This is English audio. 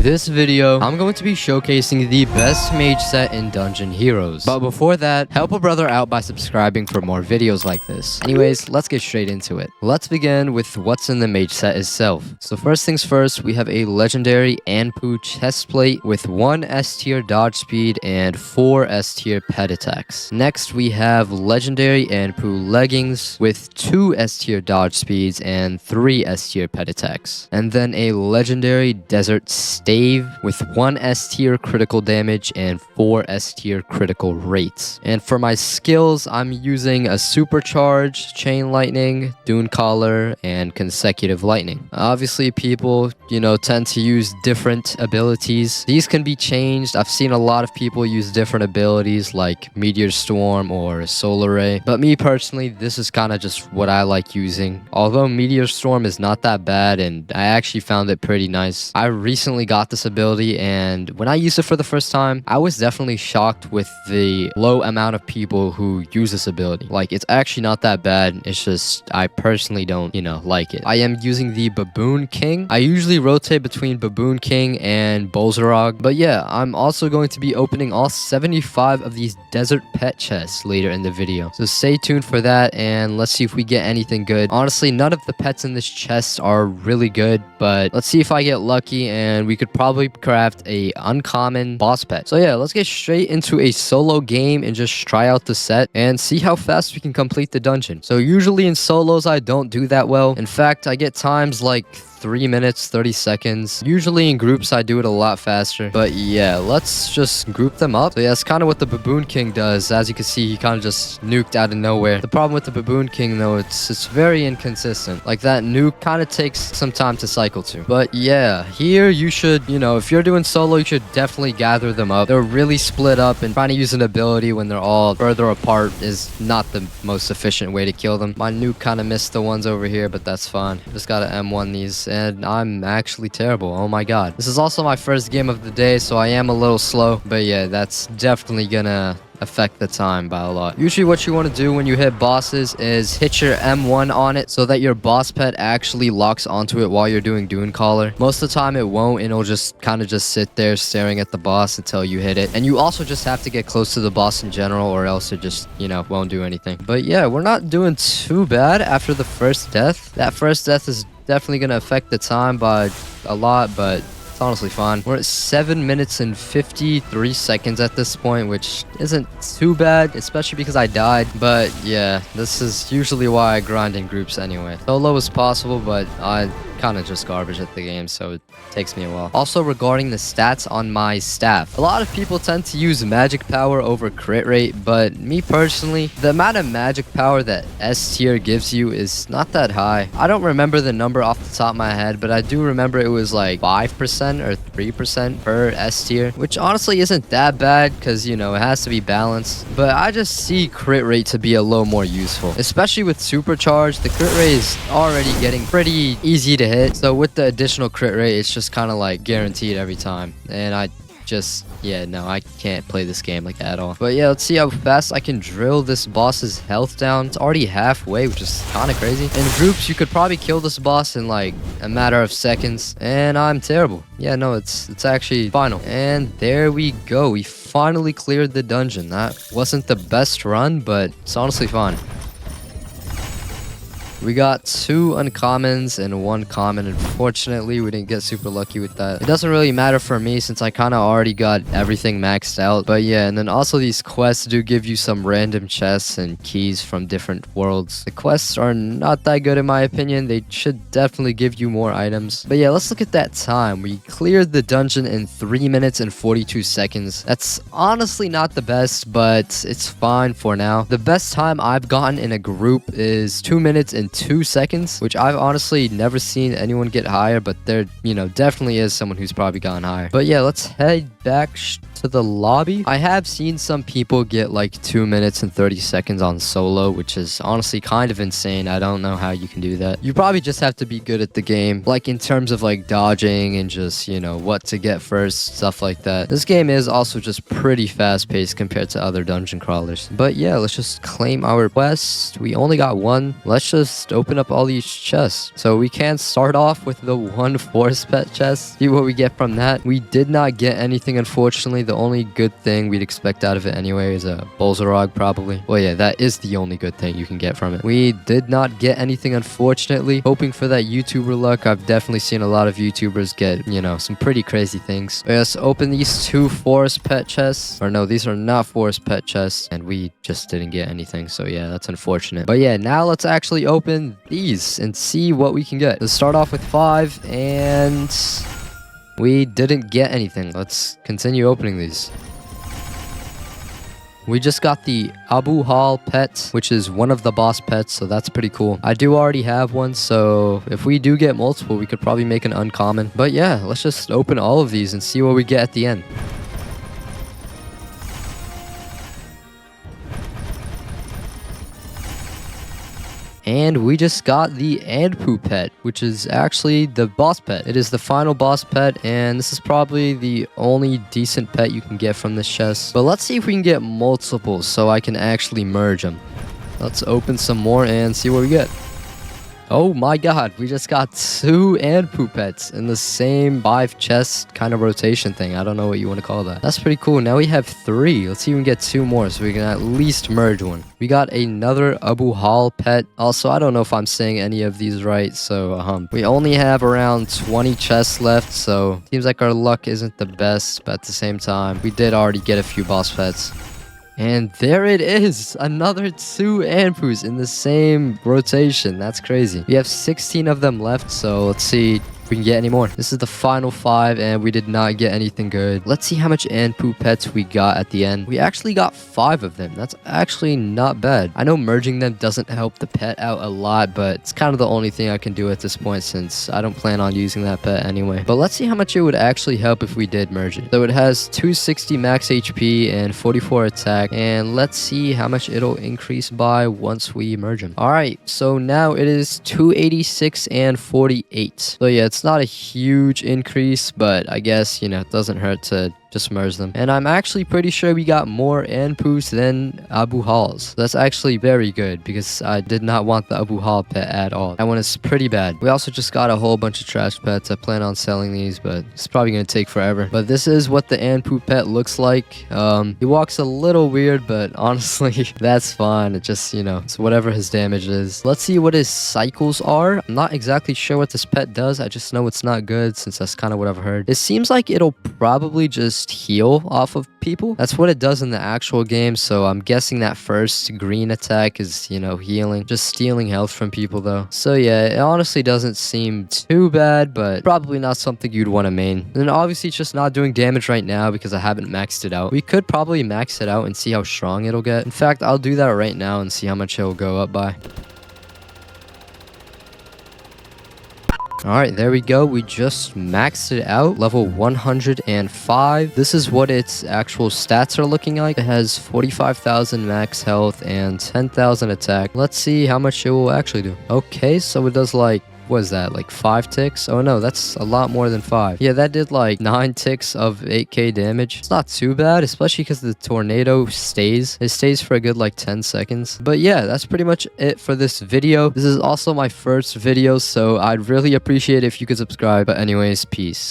In this video, I'm going to be showcasing the best mage set in Dungeon Heroes. But before that, help a brother out by subscribing for more videos like this. Anyways, let's get straight into it. Let's begin with what's in the mage set itself. So first things first, we have a legendary Anpu chest plate with 1 S tier dodge speed and 4 S tier pet attacks. Next, we have legendary Anpu leggings with 2 S tier dodge speeds and 3 S tier pet attacks. And then a legendary desert stave with 1 S tier critical damage and 4 S tier critical rates. And for my skills, I'm using a supercharge, chain lightning, dune collar, and consecutive lightning. Obviously, people, tend to use different abilities. These can be changed. I've seen a lot of people use different abilities like meteor storm or solar ray. But me personally, this is kind of just what I like using. Although meteor storm is not that bad and I actually found it pretty nice. I recently got this ability, and when I used it for the first time, I was definitely shocked with the low amount of people who use this ability. Like, it's actually not that bad. It's just I personally don't, like it. I am using the Baboon King. I usually rotate between Baboon King and Bolzarog, but yeah, I'm also going to be opening all 75 of these desert pet chests later in the video. So stay tuned for that, and let's see if we get anything good. Honestly, none of the pets in this chest are really good, but let's see if I get lucky and we could probably craft a uncommon boss pet. So yeah, let's get straight into a solo game and just try out the set and see how fast we can complete the dungeon. So usually in solos, I don't do that well. In fact, I get times like 3 minutes, 30 seconds. Usually in groups, I do it a lot faster. But yeah, let's just group them up. So yeah, that's kind of what the Baboon King does. As you can see, he kind of just nuked out of nowhere. The problem with the Baboon King, though, it's very inconsistent. Like, that nuke kind of takes some time to cycle to. But yeah, here you should, if you're doing solo, you should definitely gather them up. They're really split up, and trying to use an ability when they're all further apart is not the most efficient way to kill them. My nuke kind of missed the ones over here, but that's fine. Just gotta M1 these. And I'm actually terrible. Oh my god. This is also my first game of the day, so I am a little slow. But yeah, that's definitely gonna affect the time by a lot. Usually what you want to do when you hit bosses is hit your M1 on it so that your boss pet actually locks onto it while you're doing dune collar. Most of the time it won't, and it'll just kind of just sit there staring at the boss until you hit it. And you also just have to get close to the boss in general, or else it just, won't do anything. But yeah, we're not doing too bad after the first death. That first death is definitely going to affect the time by a lot, but it's honestly fine. We're at 7 minutes and 53 seconds at this point, which isn't too bad, especially because I died. But yeah, this is usually why I grind in groups anyway. Solo is possible, but I kind of just garbage at the game, so it takes me a while. Also, regarding the stats on my staff, a lot of people tend to use magic power over crit rate, but me personally, the amount of magic power that S tier gives you is not that high. I don't remember the number off the top of my head, but I do remember it was like 5% or 3% per S tier, which honestly isn't that bad because, it has to be balanced. But I just see crit rate to be a little more useful, especially with supercharge. The crit rate is already getting pretty easy to hit. So with the additional crit rate, it's just kind of like guaranteed every time. And I can't play this game like at all. But yeah, let's see how fast I can drill this boss's health down. It's already halfway, which is kind of crazy. In groups, you could probably kill this boss in like a matter of seconds, and I'm terrible. Yeah, no, it's actually final. And there we go. We finally cleared the dungeon. That wasn't the best run, but it's honestly fine. We got 2 uncommons and 1 common. Unfortunately, we didn't get super lucky with that. It doesn't really matter for me since I kind of already got everything maxed out. But yeah, and then also these quests do give you some random chests and keys from different worlds. The quests are not that good in my opinion. They should definitely give you more items. But yeah, let's look at that time. We cleared the dungeon in 3 minutes and 42 seconds. That's honestly not the best, but it's fine for now. The best time I've gotten in a group is 2 minutes and 2 seconds, which I've honestly never seen anyone get higher, but there, definitely is someone who's probably gone higher. But yeah, let's head back to the lobby. I have seen some people get like 2 minutes and 30 seconds on solo, which is honestly kind of insane. I don't know how you can do that. You probably just have to be good at the game, like in terms of like dodging and just, you know, what to get first, stuff like that. This game is also just pretty fast paced compared to other dungeon crawlers. But yeah, let's just claim our quest. We only got one. Let's just open up all these chests. So we can start off with the one forest pet chest, see what we get from that. We did not get anything, unfortunately. The only good thing we'd expect out of it anyway is a Bolzerog, probably. Well, yeah, that is the only good thing you can get from it. We did not get anything, unfortunately. Hoping for that YouTuber luck. I've definitely seen a lot of YouTubers get, you know, some pretty crazy things. But let's open these two forest pet chests. Or no, these are not forest pet chests, and we just didn't get anything. So yeah, that's unfortunate. But yeah, now let's actually open these and see what we can get. Let's start off with 5, and we didn't get anything. Let's continue opening these. We just got the Abu Hal pet, which is one of the boss pets, so that's pretty cool. I do already have one, so if we do get multiple, we could probably make an uncommon. But yeah, let's just open all of these and see what we get at the end. And we just got the Andpoo pet, which is actually the boss pet. It is the final boss pet, and this is probably the only decent pet you can get from this chest. But let's see if we can get multiples so I can actually merge them. Let's open some more and see what we get. Oh my god, we just got 2 Andpoo pets in the same 5 chest kind of rotation thing. I don't know what you want to call that. That's pretty cool. Now we have 3. Let's see if we can get 2 more so we can at least merge one. We got another Abu Hal pet. Also, I don't know if I'm saying any of these right, so we only have around 20 chests left, so seems like our luck isn't the best, but at the same time, we did already get a few boss pets. And there it is, another 2 Andpoos in the same rotation. That's crazy. We have 16 of them left, so let's see if we can get any more. This is the final 5, and we did not get anything good. Let's see how much Andpoo pets we got at the end. We actually got 5 of them. That's actually not bad. I know merging them doesn't help the pet out a lot, but it's kind of the only thing I can do at this point since I don't plan on using that pet anyway. But let's see how much it would actually help if we did merge it. So it has 260 max HP and 44 attack, and let's see how much it'll increase by once we merge them. Alright, so now it is 286 and 48. So yeah, it's not a huge increase, but I guess, you know, it doesn't hurt to just merge them. And I'm actually pretty sure we got more Andpoos than Abu Hals. That's actually very good because I did not want the Abu Hal pet at all. That one is pretty bad. We also just got a whole bunch of trash pets. I plan on selling these, but it's probably going to take forever. But this is what the Andpoo pet looks like. He walks a little weird, but honestly, that's fine. It just, you know, it's whatever his damage is. Let's see what his cycles are. I'm not exactly sure what this pet does. I just know it's not good since that's kind of what I've heard. It seems like it'll probably just heal off of people. That's what it does in the actual game, so I'm guessing that first green attack is, you know, healing. Just stealing health from people though. So yeah, it honestly doesn't seem too bad, but probably not something you'd want to main. And obviously it's just not doing damage right now because I haven't maxed it out. We could probably max it out and see how strong it'll get. In fact, I'll do that right now and see how much it'll go up by. Alright, there we go. We just maxed it out. Level 105. This is what its actual stats are looking like. It has 45,000 max health and 10,000 attack. Let's see how much it will actually do. Okay, so it does like, what is that, like 5 ticks? Oh no, that's a lot more than 5. Yeah, that did like 9 ticks of 8k damage. It's not too bad, especially because the tornado stays. It stays for a good like 10 seconds. But yeah, that's pretty much it for this video. This is also my first video, so I'd really appreciate it if you could subscribe. But anyways, peace.